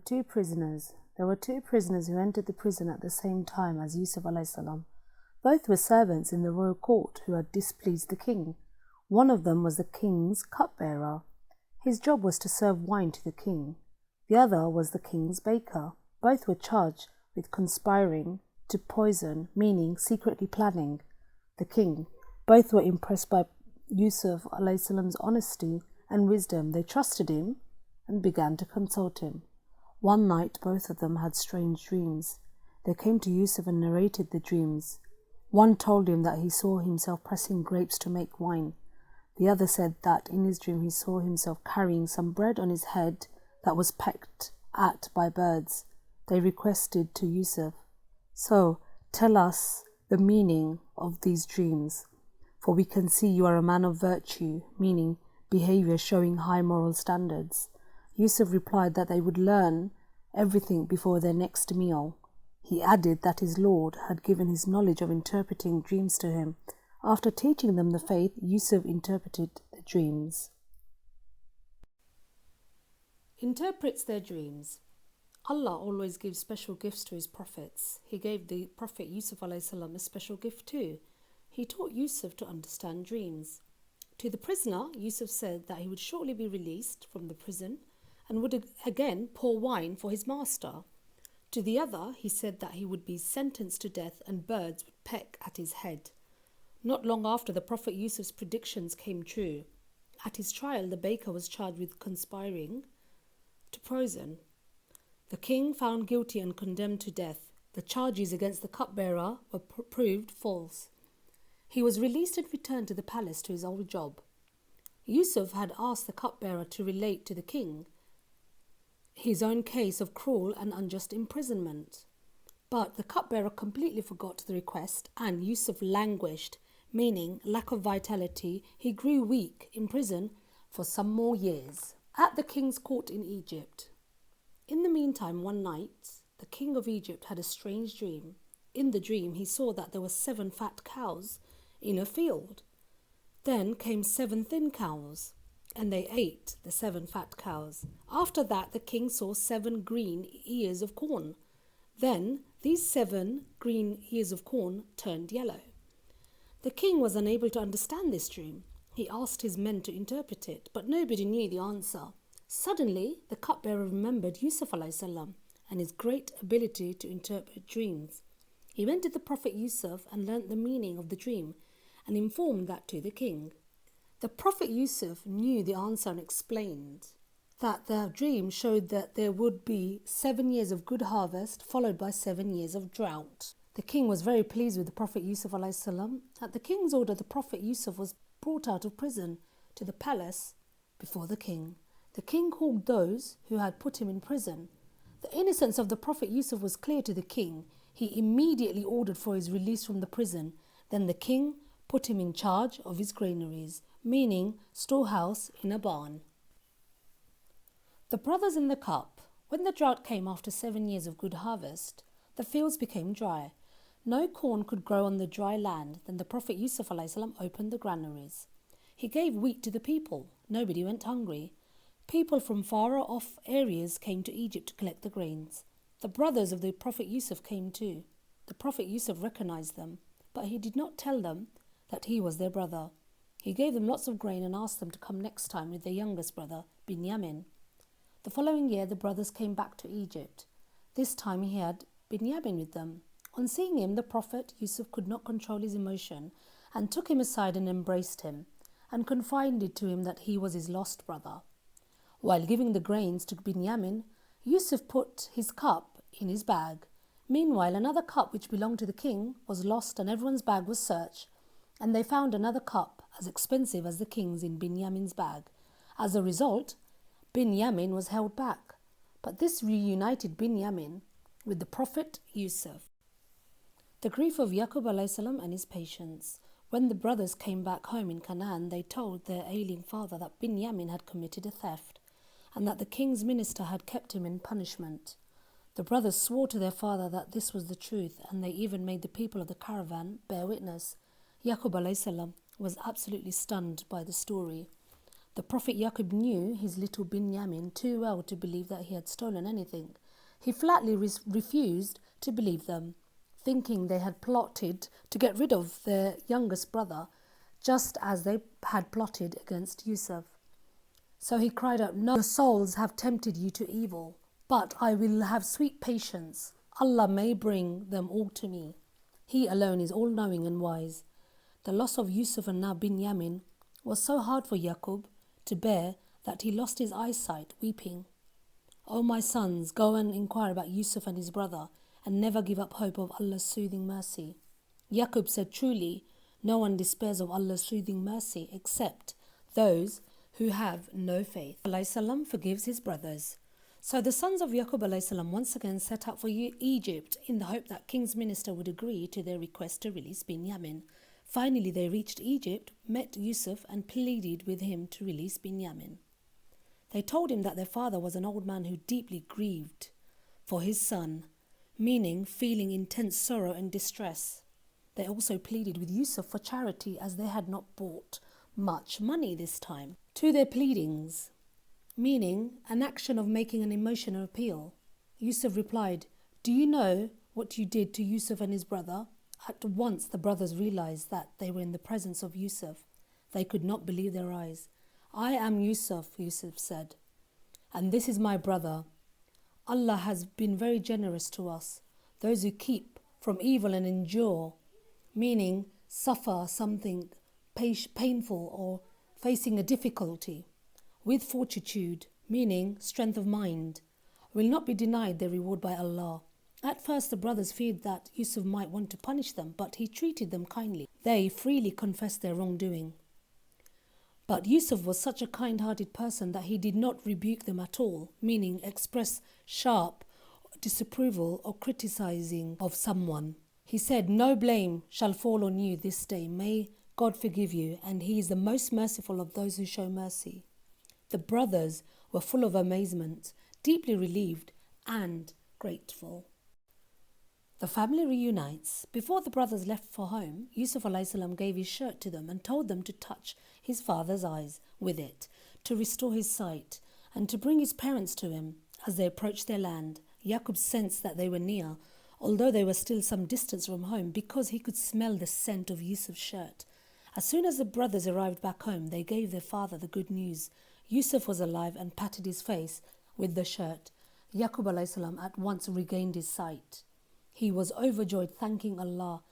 two prisoners. There were two prisoners who entered the prison at the same time as Yusuf a.s. Both were servants in the royal court who had displeased the king. One of them was the king's cupbearer. His job was to serve wine to the king. The other was the king's baker. Both were charged with conspiring to poison, meaning secretly planning, the king. Both were impressed by Yusuf a.s.'s honesty and wisdom. They trusted him and began to consult him. One night both of them had strange dreams. They came to Yusuf and narrated the dreams. One told him that he saw himself pressing grapes to make wine. The other said that in his dream he saw himself carrying some bread on his head that was pecked at by birds. They requested to Yusuf, "So, tell us the meaning of these dreams, for we can see you are a man of virtue," meaning behavior showing high moral standards. Yusuf replied that they would learn everything before their next meal. He added that his Lord had given his knowledge of interpreting dreams to him. After teaching them the faith, Yusuf interpreted the dreams. Interprets their dreams. Allah always gives special gifts to his prophets. He gave the Prophet Yusuf a.s. a special gift too. He taught Yusuf to understand dreams. To the prisoner, Yusuf said that he would shortly be released from the prison and would again pour wine for his master. To the other, he said that he would be sentenced to death and birds would peck at his head. Not long after, the Prophet Yusuf's predictions came true. At his trial, the baker was charged with conspiring to poison. The king found guilty and condemned to death. The charges against the cupbearer were proved false. He was released and returned to the palace to his old job. Yusuf had asked the cupbearer to relate to the king his own case of cruel and unjust imprisonment. But the cupbearer completely forgot the request and Yusuf languished, meaning lack of vitality. He grew weak in prison for some more years. At the king's court in Egypt. In the meantime, one night, the king of Egypt had a strange dream. In the dream, he saw that there were 7 fat cows in a field. Then came 7 thin cows, and they ate the 7 fat cows. After that, the king saw 7 green ears of corn. Then these 7 green ears of corn turned yellow. The king was unable to understand this dream. He asked his men to interpret it, but nobody knew the answer. Suddenly, the cupbearer remembered Yusuf a.s. and his great ability to interpret dreams. He went to the Prophet Yusuf and learnt the meaning of the dream and informed that to the king. The Prophet Yusuf knew the answer and explained that the dream showed that there would be 7 years of good harvest followed by 7 years of drought. The king was very pleased with the Prophet Yusuf a.s. At the king's order, the Prophet Yusuf was brought out of prison to the palace before the king. The king called those who had put him in prison. The innocence of the Prophet Yusuf was clear to the king. He immediately ordered for his release from the prison. Then the king put him in charge of his granaries, meaning storehouse in a barn. The brothers in the cup. When the drought came after 7 years of good harvest, the fields became dry. No corn could grow on the dry land. Then the Prophet Yusuf a.s. opened the granaries. He gave wheat to the people. Nobody went hungry. People from far off areas came to Egypt to collect the grains. The brothers of the Prophet Yusuf came too. The Prophet Yusuf recognized them, but he did not tell them that he was their brother. He gave them lots of grain and asked them to come next time with their youngest brother, Binyamin. The following year, the brothers came back to Egypt. This time he had Binyamin with them. On seeing him, the Prophet Yusuf could not control his emotion and took him aside and embraced him and confided to him that he was his lost brother. While giving the grains to Binyamin, Yusuf put his cup in his bag. Meanwhile, another cup which belonged to the king was lost and everyone's bag was searched, and they found another cup as expensive as the king's in Binyamin's bag. As a result, Binyamin was held back, but this reunited Binyamin with the Prophet Yusuf. The grief of Yaqub a.s. and his patience. When the brothers came back home in Canaan, they told their ailing father that Binyamin had committed a theft and that the king's minister had kept him in punishment. The brothers swore to their father that this was the truth, and they even made the people of the caravan bear witness. Yaqub a.s. was absolutely stunned by the story. The Prophet Yaqub knew his little Binyamin too well to believe that he had stolen anything. He flatly refused to believe them, thinking they had plotted to get rid of their youngest brother, just as they had plotted against Yusuf. So he cried out, "No, your souls have tempted you to evil, but I will have sweet patience. Allah may bring them all to me. He alone is all-knowing and wise." The loss of Yusuf and now Binyamin was so hard for Yaqub to bear that he lost his eyesight, weeping. "O my sons, go and inquire about Yusuf and his brother, and never give up hope of Allah's soothing mercy." Yaqub said, "Truly, no one despairs of Allah's soothing mercy except those who have no faith." Alayhi forgives his brothers. So the sons of Yaqub alayhi once again set out for Egypt in the hope that King's minister would agree to their request to release Binyamin. Finally, they reached Egypt, met Yusuf and pleaded with him to release Binyamin. They told him that their father was an old man who deeply grieved for his son, meaning feeling intense sorrow and distress. They also pleaded with Yusuf for charity as they had not brought much money this time. To their pleadings, meaning an action of making an emotional appeal, Yusuf replied, "Do you know what you did to Yusuf and his brother?" At once the brothers realized that they were in the presence of Yusuf. They could not believe their eyes. "I am Yusuf," Yusuf said, "and this is my brother. Allah has been very generous to us, those who keep from evil and endure," meaning suffer something painful or facing a difficulty, "with fortitude," meaning strength of mind, "will not be denied their reward by Allah." At first the brothers feared that Yusuf might want to punish them, but he treated them kindly. They freely confessed their wrongdoing. But Yusuf was such a kind-hearted person that he did not rebuke them at all, meaning express sharp disapproval or criticizing of someone. He said, "No blame shall fall on you this day. May God forgive you, and He is the most merciful of those who show mercy." The brothers were full of amazement, deeply relieved and grateful. The family reunites. Before the brothers left for home, Yusuf alayhi gave his shirt to them and told them to touch his father's eyes with it, to restore his sight, and to bring his parents to him. As they approached their land, Yaqub sensed that they were near, although they were still some distance from home, because he could smell the scent of Yusuf's shirt. As soon as the brothers arrived back home, they gave their father the good news. Yusuf was alive and patted his face with the shirt. Yaqub alayhi at once regained his sight. He was overjoyed, thanking Allah,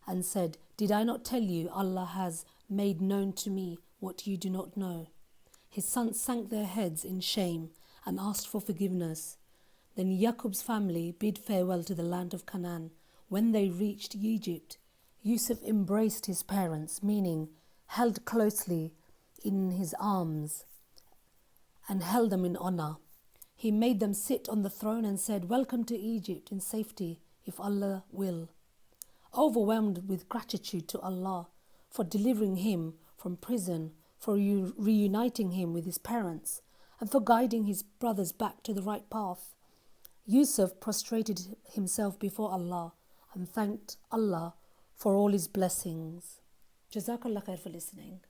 and said, "Did I not tell you Allah has made known to me what you do not know?" His sons sank their heads in shame and asked for forgiveness. Then Yaqub's family bid farewell to the land of Canaan. When they reached Egypt, Yusuf embraced his parents, meaning held closely in his arms and held them in honor. He made them sit on the throne and said, "Welcome to Egypt in safety, if Allah will." Overwhelmed with gratitude to Allah for delivering him from prison, for reuniting him with his parents, and for guiding his brothers back to the right path, Yusuf prostrated himself before Allah and thanked Allah for all his blessings. JazakAllah'khair for listening.